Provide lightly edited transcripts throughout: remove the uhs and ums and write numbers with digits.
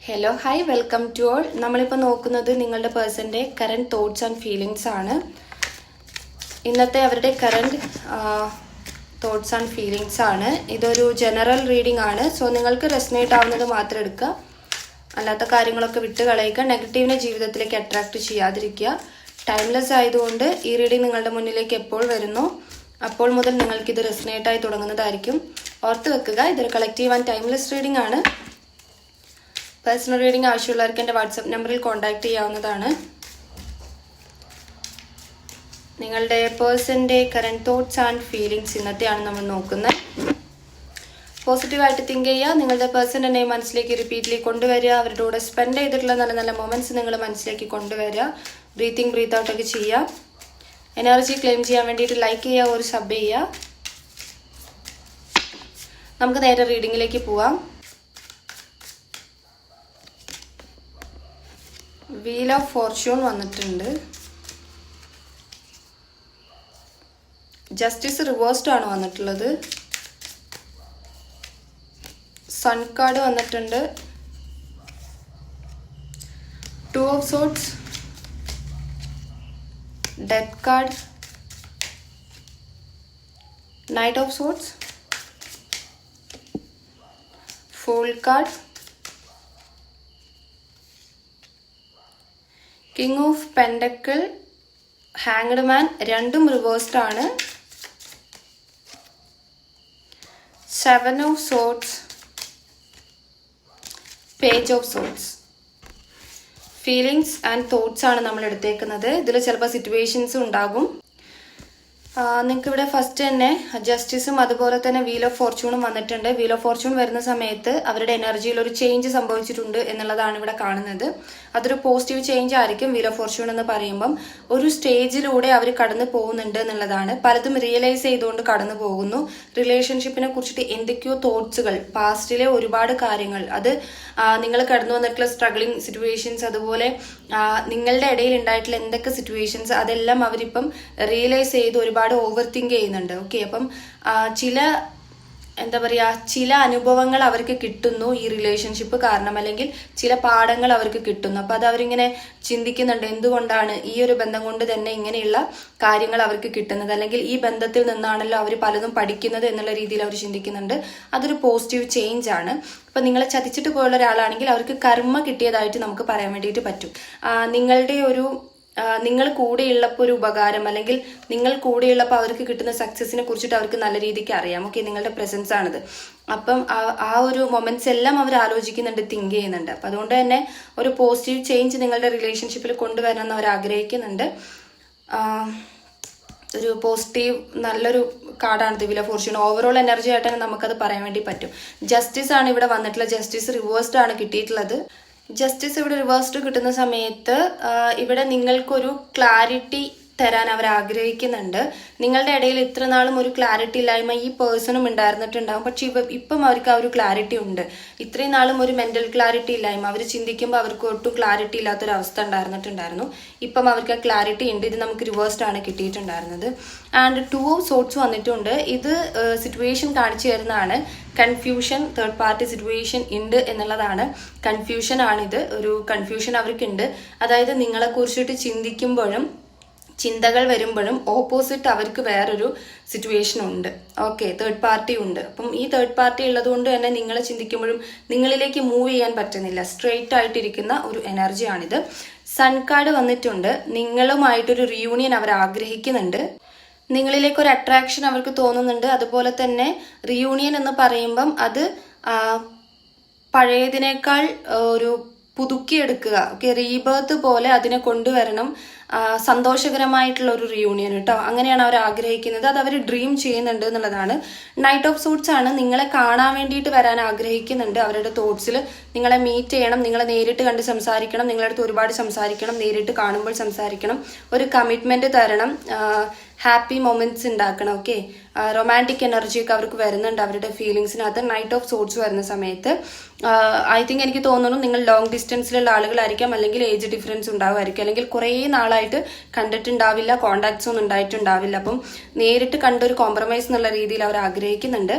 Hello hi welcome to all. നമ്മളിപ്പോൾ നോക്കുന്നത് നിങ്ങളുടെ പേഴ്സൻ്റെ കറൻറ്റ് തോട്ട്സ് ആൻഡ് ഫീലിങ്സ് ആണ്. ഇന്നത്തെ അവരുടെ കറൻറ്റ് തോട്ട്സ് ആൻഡ് ഫീലിങ്സ് ആണ്. ഇതൊരു ജനറൽ റീഡിംഗ് ആണ്. സോ നിങ്ങൾക്ക് റെസനേറ്റ് ആവുന്നത് മാത്രം എടുക്കുക, അല്ലാത്ത കാര്യങ്ങളൊക്കെ വിട്ട് കളയുക. നെഗറ്റീവിനെ ജീവിതത്തിലേക്ക് അട്രാക്റ്റ് ചെയ്യാതിരിക്കുക. ടൈംലെസ് ആയതുകൊണ്ട് ഈ റീഡിംഗ് നിങ്ങളുടെ മുന്നിലേക്ക് എപ്പോൾ വരുന്നു അപ്പോൾ മുതൽ നിങ്ങൾക്കിത് റെസനേറ്റ് ആയി തുടങ്ങുന്നതായിരിക്കും. ഓർത്ത് വെക്കുക, ഇതൊരു കളക്റ്റീവ് ആൻഡ് ടൈംലെസ് റീഡിംഗ് ആണ്. പേഴ്സണൽ റീഡിംഗ് ആവശ്യമുള്ളവർക്ക് എൻ്റെ വാട്സപ്പ് നമ്പറിൽ കോൺടാക്ട് ചെയ്യാവുന്നതാണ്. നിങ്ങളുടെ പേഴ്സൻ്റെ കറൻറ്റ് തോട്ട്സ് ആൻഡ് ഫീലിങ്സ് ഇന്നത്തെയാണ് നമ്മൾ നോക്കുന്നത്. പോസിറ്റീവായിട്ട് തിങ്ക് ചെയ്യുക. നിങ്ങളുടെ പേഴ്സൻ്റെ നെയിം മനസ്സിലേക്ക് റിപ്പീറ്റ്ലി കൊണ്ടുവരിക. അവരുടെ കൂടെ സ്പെൻഡ് ചെയ്തിട്ടുള്ള നല്ല നല്ല മൊമെൻറ്റ്സ് നിങ്ങൾ മനസ്സിലേക്ക് കൊണ്ടുവരിക. ബ്രീത്തിങ് ബ്രീത്ത് ഔട്ടൊക്കെ ചെയ്യുക. എനർജി ക്ലെയിം ചെയ്യാൻ വേണ്ടിയിട്ട് ലൈക്ക് ചെയ്യുക, ഒരു സബ് ചെയ്യുക. നമുക്ക് നേരെ റീഡിങ്ങിലേക്ക് പോവാം. വീൽ ഓഫ് ഫോർച്യൂൺ വന്നിട്ടുണ്ട്. ജസ്റ്റിസ് റിവേഴ്സ്ഡ് ആണ് വന്നിട്ടുള്ളത്. സൺ കാർഡ് വന്നിട്ടുണ്ട്. Two of swords, death card, knight of swords, fool card, king of pentacle, hanged man, രണ്ടും റിവേഴ്സ്ഡ് ആണ്. Seven of swords, page of swords. Feelings and thoughts ആണ് നമ്മൾ എടുത്തേക്കുന്നത്. ഇതിൽ ചിലപ്പോൾ സിറ്റുവേഷൻസും ഉണ്ടാകും. നിങ്ങൾക്ക് ഇവിടെ ഫസ്റ്റ് തന്നെ ജസ്റ്റിസും അതുപോലെ തന്നെ വീൽ ഓഫ് ഫോർച്യൂണും വന്നിട്ടുണ്ട്. വീൽ ഓഫ് ഫോർച്യൂൺ വരുന്ന സമയത്ത് അവരുടെ എനർജിയിൽ ഒരു ചേഞ്ച് സംഭവിച്ചിട്ടുണ്ട് എന്നുള്ളതാണ് ഇവിടെ കാണുന്നത്. അതൊരു പോസിറ്റീവ് ചേഞ്ച് ആയിരിക്കും. വീൽ ഓഫ് ഫോർച്യൂൺ എന്ന് പറയുമ്പം ഒരു സ്റ്റേജിലൂടെ അവർ കടന്നു പോകുന്നുണ്ട് എന്നുള്ളതാണ്. പലതും റിയലൈസ് ചെയ്തുകൊണ്ട് കടന്നു പോകുന്നു. റിലേഷൻഷിപ്പിനെ കുറിച്ചിട്ട് എന്തൊക്കെയോ തോട്ട്സുകൾ, പാസ്റ്റിലെ ഒരുപാട് കാര്യങ്ങൾ, അത് നിങ്ങൾ കടന്നു വന്നിട്ടുള്ള സ്ട്രഗ്ലിംഗ് സിറ്റുവേഷൻസ്, അതുപോലെ നിങ്ങളുടെ ഇടയിൽ ഉണ്ടായിട്ടുള്ള എന്തൊക്കെ സിറ്റുവേഷൻസ്, അതെല്ലാം അവരിപ്പം റിയലൈസ് ചെയ്ത് ഒരുപാട് ഓവർ തിങ്ക് ചെയ്യുന്നുണ്ട്. ഓക്കെ, അപ്പം ചില അനുഭവങ്ങൾ അവർക്ക് കിട്ടുന്നു ഈ റിലേഷൻഷിപ്പ് കാരണം, അല്ലെങ്കിൽ ചില പാഠങ്ങൾ അവർക്ക് കിട്ടുന്നു. അപ്പൊ അത് അവരിങ്ങനെ ചിന്തിക്കുന്നുണ്ട്, എന്തുകൊണ്ടാണ് ഈ ഒരു ബന്ധം കൊണ്ട് തന്നെ ഇങ്ങനെയുള്ള കാര്യങ്ങൾ അവർക്ക് കിട്ടുന്നത്, അല്ലെങ്കിൽ ഈ ബന്ധത്തിൽ നിന്നാണല്ലോ അവർ പലതും പഠിക്കുന്നത് എന്നുള്ള രീതിയിൽ അവർ ചിന്തിക്കുന്നുണ്ട്. അതൊരു പോസിറ്റീവ് ചേഞ്ച് ആണ്. അപ്പൊ നിങ്ങളെ ചതിച്ചിട്ട് പോയുള്ള ഒരാളാണെങ്കിൽ അവർക്ക് കർമ്മ കിട്ടിയതായിട്ട് നമുക്ക് പറയാൻ വേണ്ടിയിട്ട് പറ്റും. നിങ്ങൾ കൂടെയുള്ളപ്പോൾ ഒരു ഉപകാരം, അല്ലെങ്കിൽ നിങ്ങൾ കൂടെയുള്ളപ്പോൾ അവർക്ക് കിട്ടുന്ന സക്സസിനെ കുറിച്ചിട്ട് അവർക്ക് നല്ല രീതിക്ക് അറിയാം. ഓക്കെ, നിങ്ങളുടെ പ്രസൻസ് ആണിത്. അപ്പം ആ ഒരു മൊമെന്റ്സ് എല്ലാം അവർ ആലോചിക്കുന്നുണ്ട്, തിങ്ക് ചെയ്യുന്നുണ്ട്. അപ്പം അതുകൊണ്ട് തന്നെ ഒരു പോസിറ്റീവ് ചേഞ്ച് നിങ്ങളുടെ റിലേഷൻഷിപ്പിൽ കൊണ്ടുവരണം എന്ന് അവർ ആഗ്രഹിക്കുന്നുണ്ട്. ഒരു പോസിറ്റീവ് നല്ലൊരു കാർഡാണ് wheel of Fortune. Overall energy ആയിട്ടാണ് നമുക്കത് പറയാൻ വേണ്ടി പറ്റും. ജസ്റ്റിസ് ആണ് ഇവിടെ വന്നിട്ടുള്ളത്. ജസ്റ്റിസ് റിവേഴ്സ്ഡ് ആണ് കിട്ടിയിട്ടുള്ളത്. ജസ്റ്റിസ് ഇവിടെ റിവേഴ്സ്ഡ് കിട്ടുന്ന സമയത്ത് ഇവിടെ നിങ്ങൾക്കൊരു ക്ലാരിറ്റി തരാൻ അവർ ആഗ്രഹിക്കുന്നുണ്ട്. നിങ്ങളുടെ ഇടയിൽ ഇത്ര നാളും ഒരു ക്ലാരിറ്റി ഇല്ലായ്മ ഈ പേഴ്സണും ഉണ്ടായിരുന്നിട്ടുണ്ടാകും. പക്ഷെ ഇപ്പം അവർക്ക് ആ ഒരു ക്ലാരിറ്റി ഉണ്ട്. ഇത്രയും നാളും ഒരു മെന്റൽ ക്ലാരിറ്റി ഇല്ലായ്മ, അവർ ചിന്തിക്കുമ്പോൾ അവർക്ക് ഒട്ടും ക്ലാരിറ്റി ഇല്ലാത്തൊരവസ്ഥ ഉണ്ടായിരുന്നിട്ടുണ്ടായിരുന്നു. ഇപ്പം അവർക്ക് ആ ക്ലാരിറ്റി ഉണ്ട്. ഇത് നമുക്ക് റിവേഴ്സ്ഡ് ആണ് കിട്ടിയിട്ടുണ്ടായിരുന്നത്. ആൻഡ് ടു ഓഫ് സോർട്സ് വന്നിട്ടുണ്ട്. ഇത് സിറ്റുവേഷൻ കാണിച്ചു തരുന്നതാണ്. കൺഫ്യൂഷൻ, തേർഡ് പാർട്ടി സിറ്റുവേഷൻ ഉണ്ട് എന്നുള്ളതാണ്. കൺഫ്യൂഷൻ ആണിത്. ഒരു കൺഫ്യൂഷൻ അവർക്കുണ്ട്. അതായത് നിങ്ങളെ കുറിച്ചിട്ട് ചിന്തിക്കുമ്പോഴും ചിന്തകൾ വരുമ്പോഴും ഓപ്പോസിറ്റ് അവർക്ക് വേറൊരു സിറ്റുവേഷൻ ഉണ്ട്. ഓക്കെ, തേർഡ് പാർട്ടി ഉണ്ട്. അപ്പം ഈ തേർഡ് പാർട്ടി ഉള്ളത് കൊണ്ട് തന്നെ നിങ്ങളെ ചിന്തിക്കുമ്പോഴും നിങ്ങളിലേക്ക് മൂവ് ചെയ്യാൻ പറ്റുന്നില്ല. സ്ട്രെയിറ്റ് ആയിട്ടിരിക്കുന്ന ഒരു എനർജിയാണിത്. സൺ കാർഡ് വന്നിട്ടുണ്ട്. നിങ്ങളുമായിട്ടൊരു റിയൂണിയൻ അവർ ആഗ്രഹിക്കുന്നുണ്ട്. നിങ്ങളിലേക്ക് ഒരു അട്രാക്ഷൻ അവർക്ക് തോന്നുന്നുണ്ട്. അതുപോലെ തന്നെ റിയൂണിയൻ എന്ന് പറയുമ്പം അത് പഴയതിനേക്കാൾ ഒരു പുതുക്കിയെടുക്കുക. ഓക്കെ, റീബേർത്ത് പോലെ അതിനെ കൊണ്ടുവരണം. സന്തോഷകരമായിട്ടുള്ള ഒരു റിയൂണിയൻ കേട്ടോ, അങ്ങനെയാണ് അവർ ആഗ്രഹിക്കുന്നത്. അത് അവർ ഡ്രീം ചെയ്യുന്നുണ്ട് എന്നുള്ളതാണ്. നൈറ്റ് ഓഫ് സൂട്ട്സ് ആണ്. നിങ്ങളെ കാണാൻ വേണ്ടിയിട്ട് വരാൻ ആഗ്രഹിക്കുന്നുണ്ട്. അവരുടെ തോട്ട്സിൽ നിങ്ങളെ മീറ്റ് ചെയ്യണം, നിങ്ങളെ നേരിട്ട് കണ്ട് സംസാരിക്കണം, നിങ്ങളുടെ അടുത്ത് ഒരുപാട് സംസാരിക്കണം, നേരിട്ട് കാണുമ്പോൾ സംസാരിക്കണം, ഒരു കമ്മിറ്റ്മെന്റ് തരണം, ഹാപ്പി മൊമെന്റ്സ് ഉണ്ടാക്കണം. ഓക്കെ, റൊമാൻറ്റിക് എനർജിയൊക്കെ അവർക്ക് വരുന്നുണ്ട് അവരുടെ ഫീലിങ്സിനകത്ത് നൈറ്റ് ഓഫ് സോർട്സ് വരുന്ന സമയത്ത്. ഐ തിങ്ക് എനിക്ക് തോന്നുന്നു നിങ്ങൾ ലോങ് ഡിസ്റ്റൻസിലുള്ള ആളുകളായിരിക്കാം, അല്ലെങ്കിൽ ഏജ് ഡിഫറൻസ് ഉണ്ടാവുമായിരിക്കും, അല്ലെങ്കിൽ കുറേ നാളായിട്ട് കണ്ടിട്ടുണ്ടാവില്ല, കോണ്ടാക്ട്സ് ഒന്നും ഉണ്ടായിട്ടുണ്ടാവില്ല. അപ്പം നേരിട്ട് കണ്ടൊരു കോംപ്രമൈസ് എന്നുള്ള രീതിയിൽ അവർ ആഗ്രഹിക്കുന്നുണ്ട്.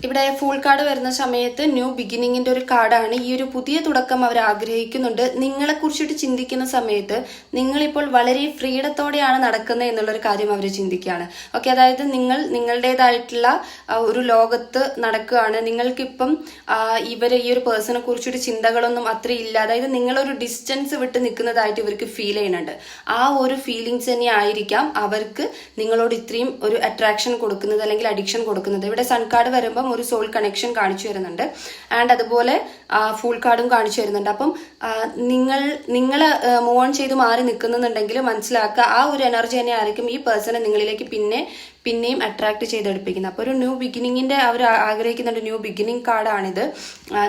ഇവിടെ ഫുൾ കാർഡ് വരുന്ന സമയത്ത് ന്യൂ ബിഗിനിങ്ങിന്റെ ഒരു കാർഡാണ്. ഈ ഒരു പുതിയ തുടക്കം അവർ ആഗ്രഹിക്കുന്നുണ്ട്. നിങ്ങളെ കുറിച്ചിട്ട് ചിന്തിക്കുന്ന സമയത്ത് നിങ്ങളിപ്പോൾ വളരെ ഫ്രീഡത്തോടെയാണ് നടക്കുന്നത് എന്നുള്ളൊരു കാര്യം അവർ ചിന്തിക്കുകയാണ്. ഓക്കെ, അതായത് നിങ്ങൾ നിങ്ങളുടേതായിട്ടുള്ള ഒരു ലോകത്ത് നടക്കുകയാണ്. നിങ്ങൾക്കിപ്പം ഇവരെ ഈ ഒരു പേഴ്സണെ കുറിച്ചിട്ട് ചിന്തകളൊന്നും അത്ര ഇല്ല. അതായത് നിങ്ങളൊരു ഡിസ്റ്റൻസ് വിട്ട് നിൽക്കുന്നതായിട്ട് ഇവർക്ക് ഫീൽ ചെയ്യുന്നുണ്ട്. ആ ഒരു ഫീലിങ്സ് തന്നെ ആയിരിക്കാം അവർക്ക് നിങ്ങളോട് ഇത്രയും ഒരു അട്രാക്ഷൻ കൊടുക്കുന്നത് അല്ലെങ്കിൽ അഡിക്ഷൻ കൊടുക്കുന്നത്. ഇവിടെ സൺ കാർഡ് വരുമ്പം ഒരു സോൾ കണക്ഷൻ കാണിച്ചു വരുന്നുണ്ട്. ആൻഡ് അതുപോലെ ഫുൾ കാർഡും കാണിച്ചു വരുന്നുണ്ട്. അപ്പം നിങ്ങൾ മൂവ് ഓൺ ചെയ്ത് മാറി നിൽക്കുന്നുണ്ടെങ്കിൽ മനസ്സിലാക്കുക ആ ഒരു എനർജി തന്നെ ആയിരിക്കും ഈ പേഴ്സണെ നിങ്ങളിലേക്ക് പിന്നെയും അട്രാക്ട് ചെയ്തെടുപ്പിക്കുന്നത്. അപ്പോൾ ഒരു ന്യൂ ബിഗിനിങ്ങിന്റെ അവർ ആഗ്രഹിക്കുന്നുണ്ട്. ന്യൂ ബിഗിനിങ് കാർഡാണിത്.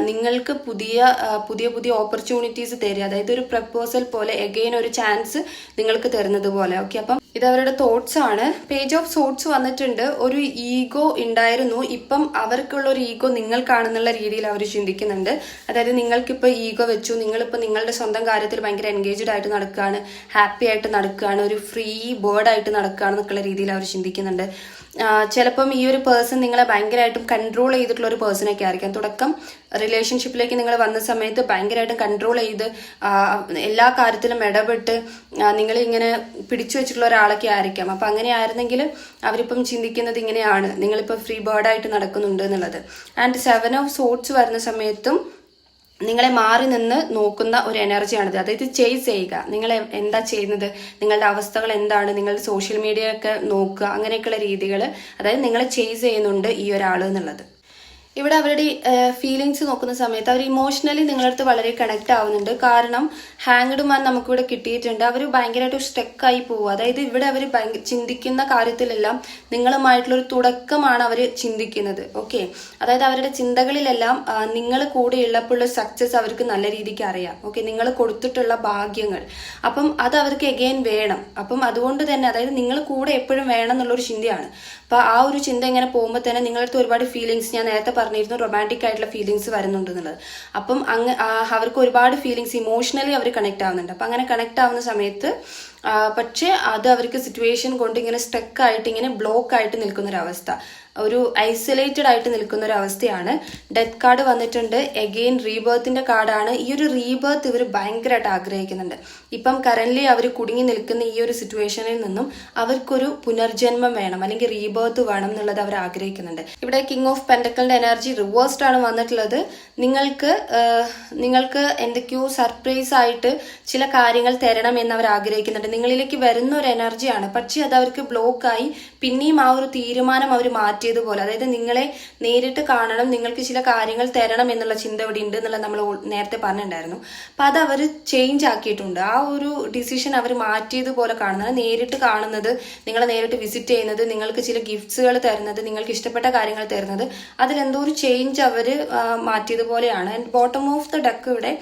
നിങ്ങൾക്ക് പുതിയ ഓപ്പർച്യൂണിറ്റീസ് തരിക, അതായത് ഒരു പ്രപ്പോസൽ പോലെ എഗെയിൻ ഒരു ചാൻസ് നിങ്ങൾക്ക് തരുന്നത് പോലെ. ഓക്കെ, അപ്പം ഇത് അവരുടെ തോട്ട്സ് ആണ്. പേജ് ഓഫ് സോട്ട്സ് വന്നിട്ടുണ്ട്. ഒരു ഈഗോ ഉണ്ടായിരുന്നു, ഇപ്പം അവർക്കുള്ള ഒരു ഈഗോ നിങ്ങൾക്കാണെന്നുള്ള രീതിയിൽ അവർ ചിന്തിക്കുന്നുണ്ട്. അതായത് നിങ്ങൾക്കിപ്പോൾ ഈഗോ വെച്ചു, നിങ്ങളിപ്പോൾ നിങ്ങളുടെ സ്വന്തം കാര്യത്തിൽ ഭയങ്കര എൻഗേജ്ഡ് ആയിട്ട് നടക്കുകയാണ്, ഹാപ്പി ആയിട്ട് നടക്കുകയാണ്, ഒരു ഫ്രീ ബേർഡ് ആയിട്ട് നടക്കുകയാണെന്നൊക്കെയുള്ള രീതിയിൽ അവർ ചിന്തിക്കുന്നുണ്ട്. ചിലപ്പം ഈ ഒരു പേഴ്സൺ നിങ്ങളെ ഭയങ്കരമായിട്ടും കൺട്രോൾ ചെയ്തിട്ടുള്ള ഒരു പേഴ്സണൊക്കെ ആയിരിക്കാം. തുടക്കം റിലേഷൻഷിപ്പിലേക്ക് നിങ്ങൾ വന്ന സമയത്ത് ഭയങ്കരമായിട്ടും കൺട്രോൾ ചെയ്ത് എല്ലാ കാര്യത്തിലും ഇടപെട്ട് നിങ്ങൾ ഇങ്ങനെ പിടിച്ചു വെച്ചിട്ടുള്ള ഒരാളൊക്കെ ആയിരിക്കാം. അപ്പം അങ്ങനെ ആയിരുന്നെങ്കിൽ അവരിപ്പം ചിന്തിക്കുന്നത് ഇങ്ങനെയാണ്, നിങ്ങളിപ്പോൾ ഫ്രീ ബേർഡായിട്ട് നടക്കുന്നുണ്ട് എന്നുള്ളത്. ആൻഡ് 7 ഓഫ് സോട്ട്സ് വരുന്ന സമയത്തും നിങ്ങളെ മാറി നിന്ന് നോക്കുന്ന ഒരു എനർജിയാണിത്. അതായത് ചേസ് ചെയ്യുക, നിങ്ങൾ എന്താ ചെയ്യുന്നത്, നിങ്ങളുടെ അവസ്ഥകൾ എന്താണ്, നിങ്ങളുടെ സോഷ്യൽ മീഡിയ ഒക്കെ നോക്കുക, അങ്ങനെയൊക്കെയുള്ള രീതികൾ. അതായത് നിങ്ങളെ ചേസ് ചെയ്യുന്നുണ്ട് ഈ ഒരാൾ എന്നുള്ളത്. ഇവിടെ അവരുടെ ഫീലിങ്സ് നോക്കുന്ന സമയത്ത് അവർ ഇമോഷണലി നിങ്ങളുടെ അടുത്ത് വളരെ കണക്ട് ആവുന്നുണ്ട്. കാരണം ഹാങ്ഡ് മാൻ നമുക്കിവിടെ കിട്ടിയിട്ടുണ്ട്. അവർ ഭയങ്കരമായിട്ട് സ്റ്റക്കായി പോവുക. അതായത് ഇവിടെ അവർ ചിന്തിക്കുന്ന കാര്യത്തിലെല്ലാം നിങ്ങളുമായിട്ടുള്ളൊരു തുടക്കമാണ് അവർ ചിന്തിക്കുന്നത്. ഓക്കെ, അതായത് അവരുടെ ചിന്തകളിലെല്ലാം നിങ്ങൾ കൂടെ ഉള്ളപ്പോഴുള്ള സക്സസ് അവർക്ക് നല്ല രീതിക്ക് അറിയാം. ഓക്കെ, നിങ്ങൾ കൊടുത്തിട്ടുള്ള ഭാഗ്യങ്ങൾ, അപ്പം അത് അവർക്ക് എഗെയിൻ വേണം. അപ്പം അതുകൊണ്ട് തന്നെ അതായത് നിങ്ങൾ കൂടെ എപ്പോഴും വേണം എന്നുള്ളൊരു ചിന്തയാണ്. അപ്പൊ ആ ഒരു ചിന്ത ഇങ്ങനെ പോകുമ്പോൾ തന്നെ നിങ്ങളടുത്ത് ഒരുപാട് ഫീലിങ്സ്, ഞാൻ നേരത്തെ പറഞ്ഞിരുന്നു റൊമാൻറ്റിക് ആയിട്ടുള്ള ഫീലിങ്സ് വരുന്നുണ്ട് എന്നുള്ളത്. അപ്പം അവർക്ക് ഒരുപാട് ഫീലിങ്സ് ഇമോഷണലി അവർ കണക്ട് ആവുന്നുണ്ട്. അപ്പം അങ്ങനെ കണക്ട് ആവുന്ന സമയത്ത് പക്ഷെ അത് അവർക്ക് സിറ്റുവേഷൻ കൊണ്ട് ഇങ്ങനെ സ്റ്റക്ക് ആയിട്ട് ഇങ്ങനെ ബ്ലോക്ക് ആയിട്ട് നിൽക്കുന്നൊരവസ്ഥ, ഒരു ഐസൊലേറ്റഡ് ആയിട്ട് നിൽക്കുന്ന ഒരു അവസ്ഥയാണ്. ഡെത്ത് കാർഡ് വന്നിട്ടുണ്ട്. എഗെയിൻ റീബേർത്തിന്റെ കാർഡാണ്. ഈ ഒരു റീബേർത്ത് ഇവർ ഭയങ്കരമായിട്ട് ആഗ്രഹിക്കുന്നുണ്ട്. ഇപ്പം കറന്റ് അവർ കുടുങ്ങി നിൽക്കുന്ന ഈ ഒരു സിറ്റുവേഷനിൽ നിന്നും അവർക്കൊരു പുനർജന്മം വേണം, അല്ലെങ്കിൽ റീബേർത്ത് വേണം എന്നുള്ളത് അവർ ആഗ്രഹിക്കുന്നുണ്ട്. ഇവിടെ കിങ് ഓഫ് പെന്റക്കിളിന്റെ എനർജി റിവേഴ്സ്ഡ് ആണ് വന്നിട്ടുള്ളത്. നിങ്ങൾക്ക് എന്തൊക്കെയോ സർപ്രൈസ് ആയിട്ട് ചില കാര്യങ്ങൾ തരണം എന്ന് അവർ ആഗ്രഹിക്കുന്നുണ്ട്. നിങ്ങളിലേക്ക് വരുന്ന ഒരു എനർജിയാണ്, പക്ഷെ അത് അവർക്ക് ബ്ലോക്കായി പിന്നെയും ആ ഒരു തീരുമാനം അവർ മാറ്റിയതുപോലെ. അതായത് നിങ്ങളെ നേരിട്ട് കാണണം, നിങ്ങൾക്ക് ചില കാര്യങ്ങൾ തരണം എന്നുള്ള ചിന്ത ഇവിടെ ഉണ്ട് എന്നുള്ളത് നമ്മൾ നേരത്തെ പറഞ്ഞിട്ടുണ്ടായിരുന്നു. അപ്പൊ അത് അവർ ചേഞ്ച് ആക്കിയിട്ടുണ്ട്. ആ ഒരു ഡിസിഷൻ അവർ മാറ്റിയതുപോലെ കാണുന്നത്, നേരിട്ട് കാണുന്നത്, നിങ്ങളെ നേരിട്ട് വിസിറ്റ് ചെയ്യുന്നത്, നിങ്ങൾക്ക് ചില ഗിഫ്റ്റ്സുകൾ തരുന്നത്, നിങ്ങൾക്ക് ഇഷ്ടപ്പെട്ട കാര്യങ്ങൾ തരുന്നത്, അതിലെന്തോ ഒരു ചേഞ്ച് അവർ മാറ്റിയതുപോലെയാണ്. And bottom of the deck ഇവിടെ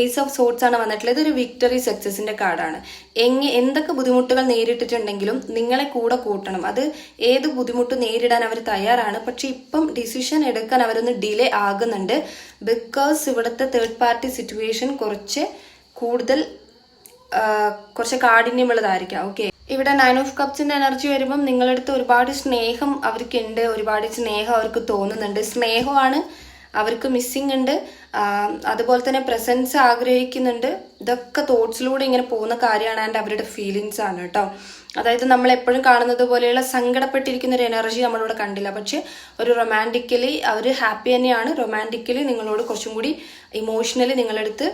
ഏസ് ഓഫ് സോർട്സ് ആണ് വന്നിട്ടുള്ളത്. ഇതൊരു വിക്ടറി സക്സസിന്റെ കാർഡാണ്. എന്തൊക്കെ ബുദ്ധിമുട്ടുകൾ നേരിട്ടിട്ടുണ്ടെങ്കിലും നിങ്ങളെ കൂടെ കൂട്ടണം. അത് ഏത് ബുദ്ധിമുട്ട് നേരിടാൻ അവർ തയ്യാറാണ്. പക്ഷെ ഇപ്പം ഡിസിഷൻ എടുക്കാൻ അവരൊന്ന് ഡിലേ ആകുന്നുണ്ട്. ബിക്കോസ് ഇവിടുത്തെ തേർഡ് പാർട്ടി സിറ്റുവേഷൻ കുറച്ച് കാഠിന്യമുള്ളതായിരിക്കാം. ഓക്കെ, ഇവിടെ 9 ഓഫ് കപ്സിന്റെ എനർജി വരുമ്പം നിങ്ങളടുത്ത് ഒരുപാട് സ്നേഹം അവർക്കുണ്ട്, ഒരുപാട് സ്നേഹം അവർക്ക് തോന്നുന്നുണ്ട്. സ്നേഹമാണ് അവർക്ക് മിസ്സിംഗ് ഉണ്ട്. അതുപോലെ തന്നെ പ്രസൻസ് ആഗ്രഹിക്കുന്നുണ്ട്. ഇതൊക്കെ തോട്ട്സിലൂടെ ഇങ്ങനെ പോകുന്ന കാര്യമാണ്. ആൻഡ് അവരുടെ ഫീലിങ്സ് ആണ് കേട്ടോ. അതായത് നമ്മൾ എപ്പോഴും കാണുന്നത് പോലെയുള്ള സങ്കടപ്പെട്ടിരിക്കുന്ന ഒരു എനർജി നമ്മളിവിടെ കണ്ടില്ല. പക്ഷെ ഒരു റൊമാൻറ്റിക്കലി അവർ ഹാപ്പി തന്നെയാണ്. റൊമാൻറ്റിക്കലി നിങ്ങളോട് കുറച്ചും കൂടി ഇമോഷണലി നിങ്ങളടുത്ത്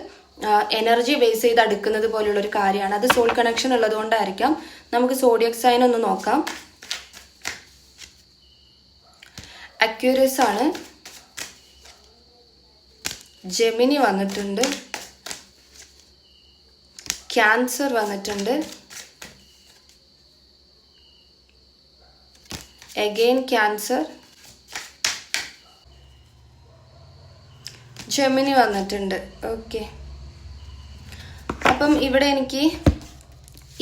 എനർജി ബേസ് ചെയ്ത് അടുക്കുന്നത് പോലെയുള്ള ഒരു കാര്യമാണ്. അത് സോൾ കണക്ഷൻ ഉള്ളതുകൊണ്ടായിരിക്കാം. നമുക്ക് സോഡിയക് സൈൻ ഒന്ന് നോക്കാം. അക്യൂറിയസ് ആണ്. ജെമിനി വന്നിട്ടുണ്ട്. ക്യാൻസർ വന്നിട്ടുണ്ട്. അഗെയിൻ ക്യാൻസർ, ജെമിനി വന്നിട്ടുണ്ട്. ഓക്കെ, അപ്പം ഇവിടെ എനിക്ക്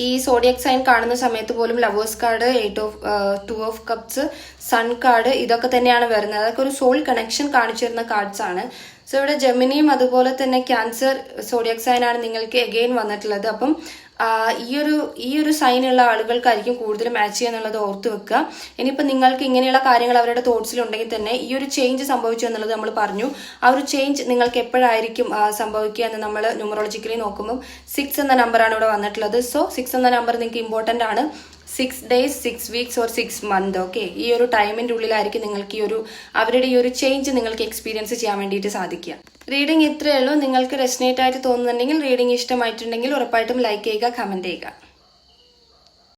ഈ സോഡിയക് സൈൻ കാണുന്ന സമയത്ത് പോലും lovers card, 2 of cups, sun card, ഇതൊക്കെ തന്നെയാണ് വരുന്നത്. അതൊക്കെ ഒരു സോൾ കണക്ഷൻ കാണിച്ചു തരുന്ന കാർഡ്സ് ആണ്. സോ ഇവിടെ ജെമിനിയും അതുപോലെ തന്നെ ക്യാൻസർ, സോഡിയക് സൈൻ ആണ് നിങ്ങൾക്ക് എഗെയിൻ വന്നിട്ടുള്ളത്. അപ്പം ഈ ഒരു സൈനുള്ള ആളുകൾക്കായിരിക്കും കൂടുതൽ മാച്ച് ചെയ്യുക എന്നുള്ളത് ഓർത്ത് വെക്കുക. ഇനിയിപ്പോൾ നിങ്ങൾക്ക് ഇങ്ങനെയുള്ള കാര്യങ്ങൾ അവരുടെ തോട്ട്സിലുണ്ടെങ്കിൽ തന്നെ ഈ ഒരു ചേഞ്ച് സംഭവിച്ചു എന്നുള്ളത് നമ്മൾ പറഞ്ഞു. ആ ഒരു ചേഞ്ച് നിങ്ങൾക്ക് എപ്പോഴായിരിക്കും സംഭവിക്കുക എന്ന് നമ്മൾ ന്യൂമറോളജിക്കലി നോക്കുമ്പോൾ 6 എന്ന നമ്പറാണ് ഇവിടെ വന്നിട്ടുള്ളത്. സോ 6 എന്ന നമ്പർ നിങ്ങൾക്ക് ഇമ്പോർട്ടൻ്റ് ആണ്. 6 days, 6 weeks or 6 months. Okay, ഈ ഒരു ടൈമിൻ്റെ ഉള്ളിലായിരിക്കും നിങ്ങൾക്ക് അവരുടെ ഈ ഒരു ചേഞ്ച് നിങ്ങൾക്ക് എക്സ്പീരിയൻസ് ചെയ്യാൻ വേണ്ടിയിട്ട് സാധിക്കുക. റീഡിംഗ് ഇത്രയേ ഉള്ളൂ. നിങ്ങൾക്ക് റെസനേറ്റ് ആയിട്ട് തോന്നുന്നുണ്ടെങ്കിൽ, റീഡിംഗ് ഇഷ്ടമായിട്ടുണ്ടെങ്കിൽ ഉറപ്പായിട്ടും ലൈക്ക് ചെയ്യുക, കമൻറ്റ് ചെയ്യുക.